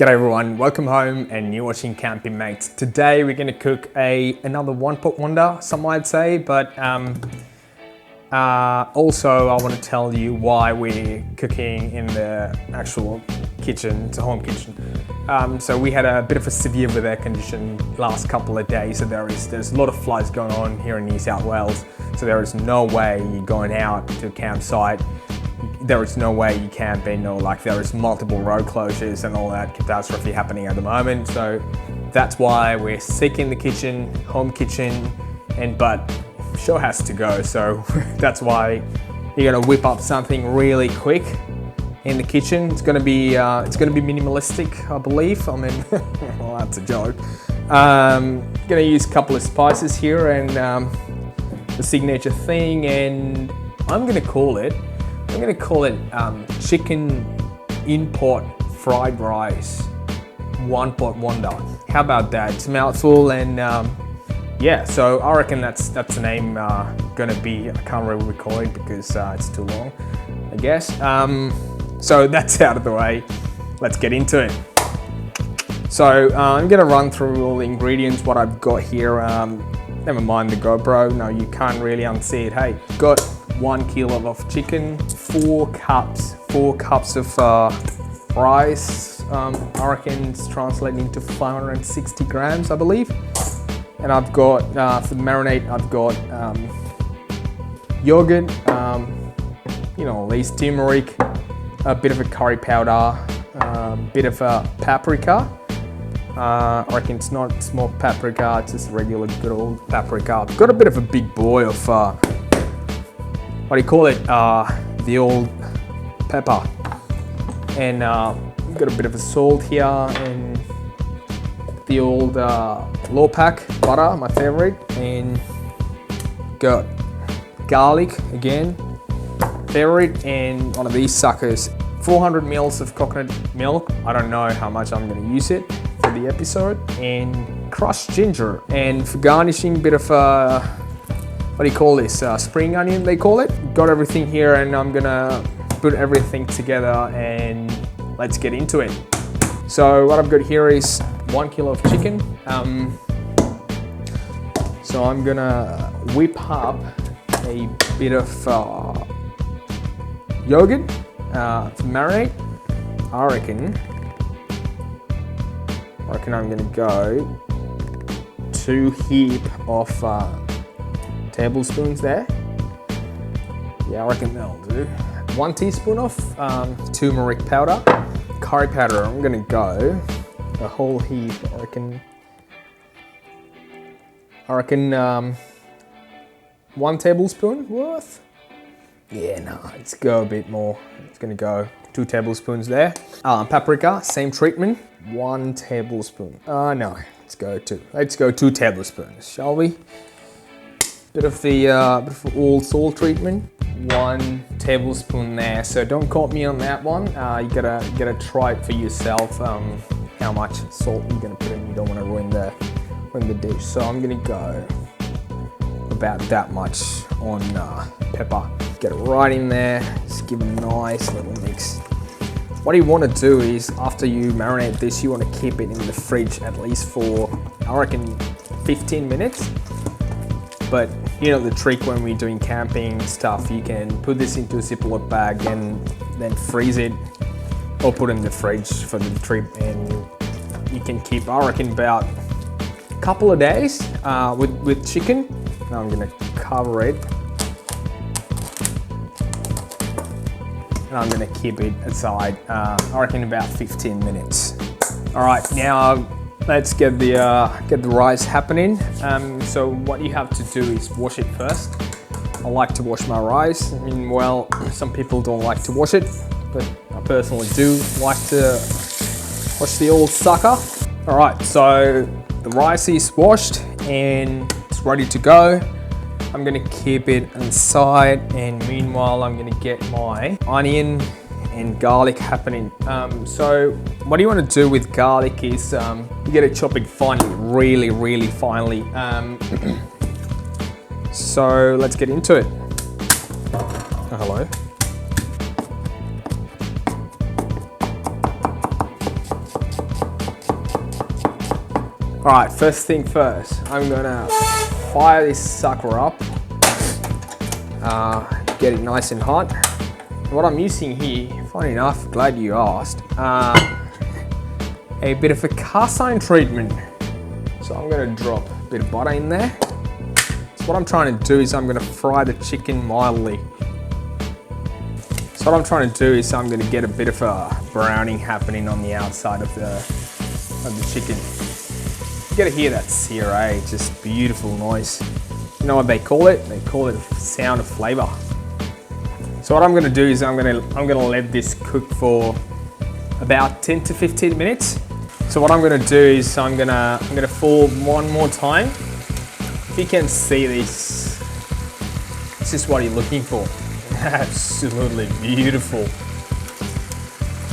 G'day everyone, welcome home and you're watching Campingmates. Today we're going to cook another one-pot wonder, some might say, but also I want to tell you why we're cooking in the actual kitchen, it's a home kitchen. So we had a bit of a severe weather condition last couple of days, so there's a lot of floods going on here in New South Wales, so there is no way you're going out to a campsite. There is no way you camping, or like there is multiple road closures and all that catastrophe happening at the moment. So that's why we're sick in the kitchen, home kitchen, but show has to go. So that's why you're gonna whip up something really quick in the kitchen. It's gonna be minimalistic, I believe. I mean, well, that's a joke. Gonna use a couple of spices here and the signature thing, and I'm gonna call it chicken in-pot fried rice, one-pot wonder. How about that? It's a mouthful, and yeah, so I reckon that's the name gonna be. I can't really recall it because it's too long, I guess. So that's out of the way. Let's get into it. So I'm gonna run through all the ingredients, what I've got here. Never mind the GoPro. No, you can't really unsee it. Hey, got 1 kilo of chicken, 4 cups of rice. I reckon it's translating into 560 grams, I believe. And I've got, for the marinade, I've got yogurt, at least turmeric, a bit of a curry powder, a bit of a paprika. I reckon it's not smoked paprika, it's just regular good old paprika. I've got a bit of a big boy of what do you call it? The old pepper. And got a bit of a salt here, and the old low pack butter, my favorite, and got garlic again, favorite, and one of these suckers, 400 mils of coconut milk. I don't know how much I'm gonna use it for the episode, and crushed ginger. And for garnishing, a bit of what do you call this? Spring onion, they call it. Got everything here, and I'm gonna put everything together and let's get into it. So what I've got here is 1 kilo of chicken. So I'm gonna whip up a bit of yogurt to marinate. I reckon I'm gonna go 2 heap of tablespoons there. Yeah, I reckon that'll do. 1 teaspoon of turmeric powder. Curry powder, I'm gonna go a whole heap. I reckon 1 tablespoon worth. Yeah, no, let's go a bit more. It's gonna go 2 tablespoons there. Paprika, same treatment. 1 tablespoon. No, let's go 2. Let's go 2 tablespoons, shall we? Bit of the old salt treatment, 1 tablespoon there. So don't quote me on that one. You gotta try it for yourself. How much salt you're gonna put in. You don't want to ruin the dish. So I'm gonna go about that much on pepper. Get it right in there. Just give it a nice little mix. What you want to do is, after you marinate this, you want to keep it in the fridge at least for, I reckon, 15 minutes. But you know the trick when we're doing camping stuff, you can put this into a Ziploc bag and then freeze it, or put it in the fridge for the trip, and you can keep, I reckon, about a couple of days with chicken. Now I'm gonna cover it, and I'm gonna keep it aside, I reckon about 15 minutes. All right, now let's get the rice happening. So what you have to do is wash it first. I like to wash my rice. I mean, well, some people don't like to wash it, but I personally do like to wash the old sucker. All right, so the rice is washed and it's ready to go. I'm gonna keep it inside, and meanwhile I'm gonna get my onion and garlic happening. So what you want to do with garlic is you gotta chop it finely, really finely. So let's get into it. Oh, hello. Alright, first thing first, I'm gonna fire this sucker up. Get it nice and hot. What I'm using here, funny enough, glad you asked, a bit of a cast iron treatment. So I'm gonna drop a bit of butter in there. So what I'm trying to do is I'm gonna fry the chicken mildly. So what I'm trying to do is I'm gonna get a bit of a browning happening on the outside of the chicken. You gotta hear that sear, just beautiful noise. You know what they call it? They call it sound of flavor. So what I'm gonna do is I'm gonna let this cook for about 10 to 15 minutes. So what I'm gonna do is I'm gonna fool one more time. If you can see this is what you're looking for. Absolutely beautiful.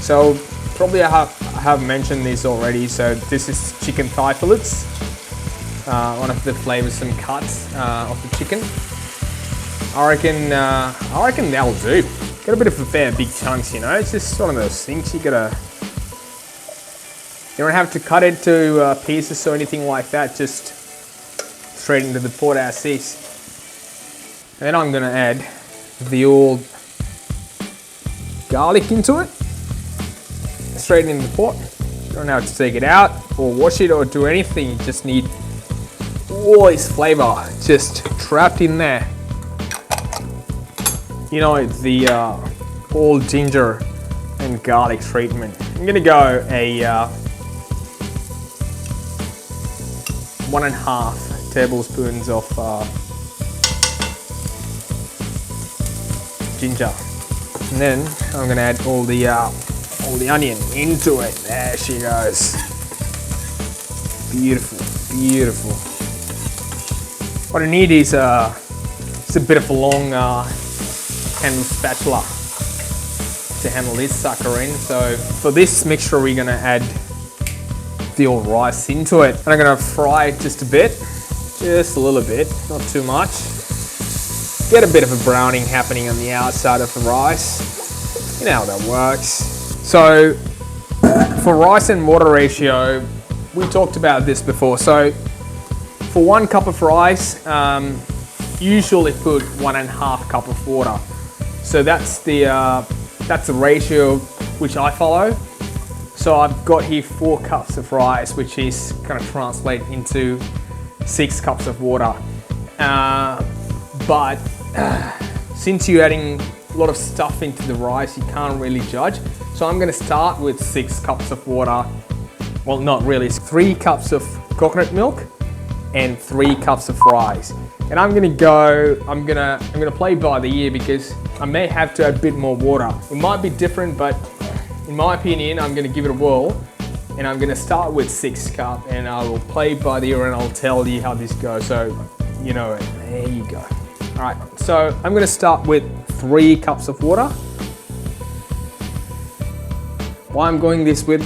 So probably I have mentioned this already. So this is chicken thigh fillets. One of the flavoursome cuts of the chicken. I reckon that'll do. Got a bit of a fair big chunks, you know. It's just one of those things you don't have to cut it to pieces or anything like that. Just straight into the pot as is. And then I'm gonna add the old garlic into it. Straight in the pot. You don't have to take it out or wash it or do anything. You just need all this flavour just trapped in there. You know, the old ginger and garlic treatment. I'm gonna go a 1.5 tablespoons of ginger, and then I'm gonna add all the onion into it. There she goes. Beautiful, beautiful. What I need is a bit of a long handle spatula to handle this sucker in. So for this mixture, we're gonna add the old rice into it, and I'm gonna fry it just a bit, just a little bit, not too much. Get a bit of a browning happening on the outside of the rice. You know how that works. So for rice and water ratio, we talked about this before. So for 1 cup of rice, usually put 1.5 cup of water. So that's the ratio which I follow. So I've got here 4 cups of rice, which is going to translate into 6 cups of water. But since you're adding a lot of stuff into the rice, you can't really judge. So I'm going to start with 6 cups of water. Well, not really. It's 3 cups of coconut milk and 3 cups of rice. And I'm going to play by the ear because I may have to add a bit more water. It might be different, but in my opinion, I'm going to give it a whirl, and I'm going to start with 6 cups, and I will play by the ear and I'll tell you how this goes. So, you know it. There you go. All right, so I'm going to start with 3 cups of water. Why I'm going with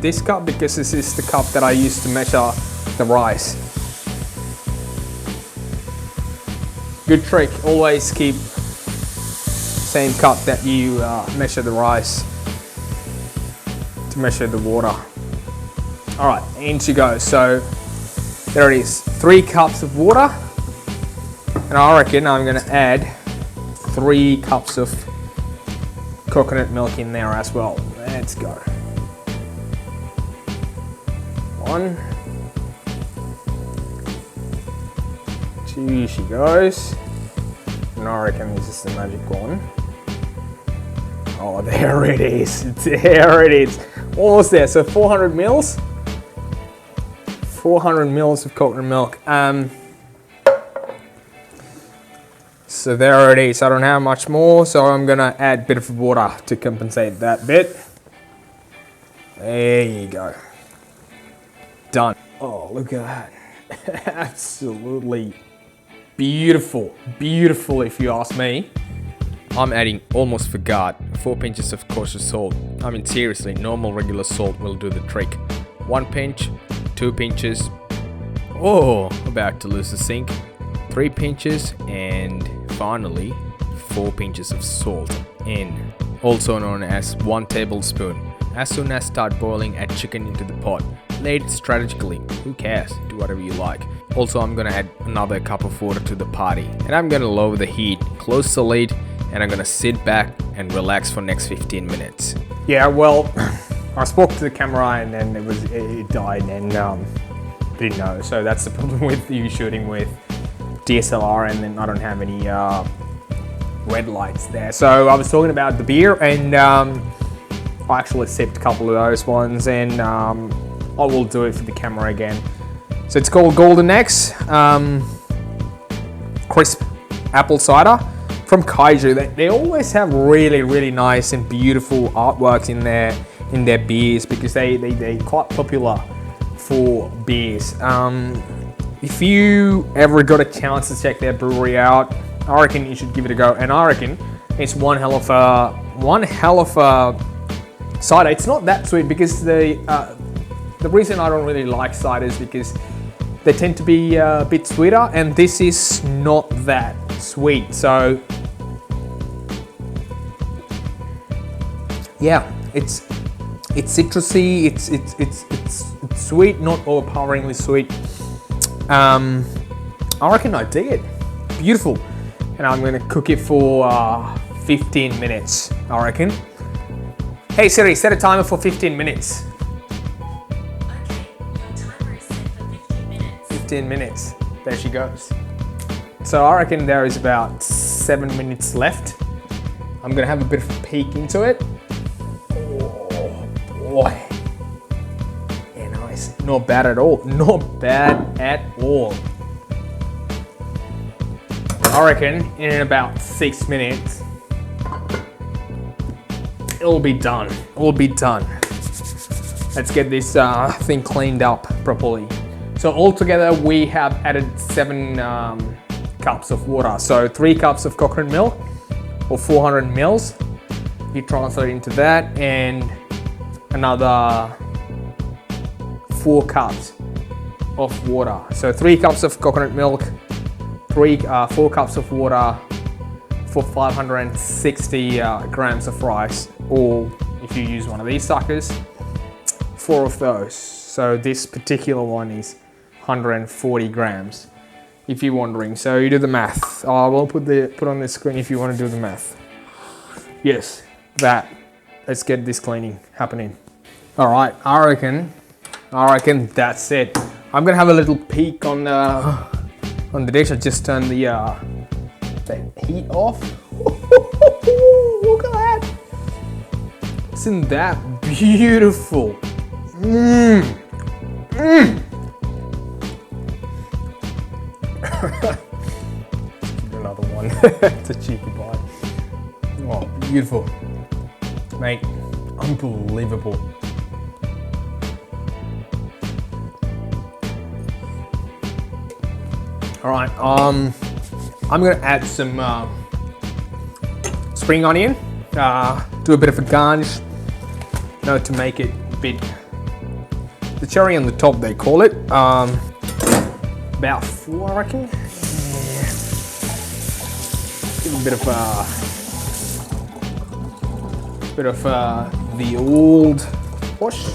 this cup? Because this is the cup that I use to measure the rice. Good trick. Always keep same cup that you measure the rice to measure the water. All right, in she goes. So there it is, 3 cups of water, and I reckon I'm going to add 3 cups of coconut milk in there as well. Let's go. 1, 2, she goes. And I reckon this is the magic one. Oh, there it is. There it is. Almost there. So 400 mils. 400 mils of coconut milk. So there it is. I don't have much more, so I'm gonna add a bit of water to compensate that bit. There you go. Done. Oh, look at that. Absolutely beautiful. Beautiful, if you ask me. I'm adding, almost forgot, 4 pinches of kosher salt. I mean, seriously, normal regular salt will do the trick. 1 pinch, 2 pinches. Oh, about to lose the sync. 3 pinches, and finally 4 pinches of salt in, also known as 1 tablespoon. As soon as start boiling, add chicken into the pot. Late strategically, who cares? Do whatever you like. Also, I'm gonna add another cup of water to the party, and I'm gonna lower the heat, close the lid, and I'm gonna sit back and relax for next 15 minutes. Yeah, well, I spoke to the camera and then it died and didn't know. So that's the problem with you shooting with DSLR, and then I don't have any red lights there. So I was talking about the beer, and I actually sipped a couple of those ones, and I will do it for the camera again. So it's called Golden X crisp apple cider from Kaiju. They always have really nice and beautiful artworks in their beers, because they're quite popular for beers. If you ever got a chance to check their brewery out, I reckon you should give it a go. And I reckon it's one hell of a cider. It's not that sweet, because the reason I don't really like cider is because they tend to be a bit sweeter, and this is not that sweet. So yeah, it's citrusy. It's sweet, not overpoweringly sweet. I reckon I dig it. Beautiful. And I'm gonna cook it for 15 minutes, I reckon. Hey Siri, set a timer for 15 minutes. Okay, your timer is set for 15 minutes. 15 minutes. There she goes. So I reckon there is about 7 minutes left. I'm gonna have a bit of a peek into it. Oh boy. Yeah, nice. Not bad at all. Not bad at all. I reckon in about 6 minutes, it'll be done. It'll be done. Let's get this thing cleaned up properly. So altogether, we have added 7 cups of water. So 3 cups of coconut milk, or 400 mils. You translate into that, and another 4 cups of water. So 3 cups of coconut milk, 4 cups of water for 560 grams of rice, or if you use one of these suckers, 4 of those. So this particular one is 140 grams, if you're wondering. So you do the math. I will put on the screen if you want to do the math. Yes, that. Let's get this cleaning happening. All right, I reckon that's it. I'm gonna have a little peek on the dish. I just turned the heat off. Look at that! Isn't that beautiful? Another one. It's a cheeky bite. Oh, beautiful, mate! Unbelievable. All right, I'm gonna add some spring onion, do a bit of a garnish, to make it a bit, the cherry on the top they call it, about 4 I reckon. Yeah. Give a bit of the old wash,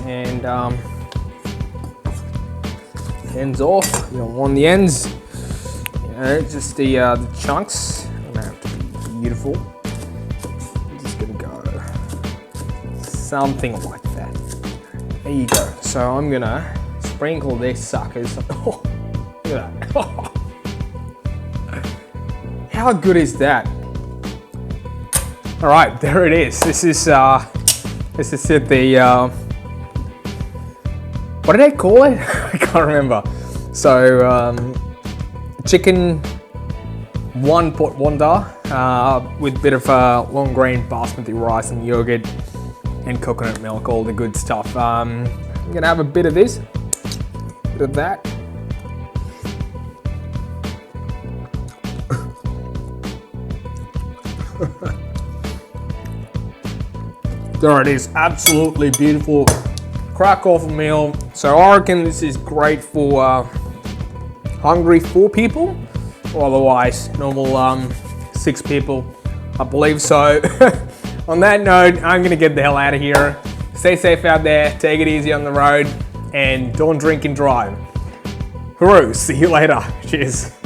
and ends off. You don't want the ends. Just the chunks. Don't have to be beautiful. I'm just gonna go something like that. There you go. So I'm gonna sprinkle these suckers. Oh, look at that. How good is that? All right, there it is. This is it. The what did I call it? I can't remember. So chicken 1 pot wonder with a bit of long grain basmati rice and yogurt and coconut milk, all the good stuff. I'm gonna have a bit of this, bit of that. There it is, absolutely beautiful. Crack off a meal. So I reckon this is great for hungry 4 people, or otherwise normal 6 people, I believe. So on that note, I'm gonna get the hell out of here. Stay safe out there, take it easy on the road, and don't drink and drive. Hooroo, see you later. Cheers.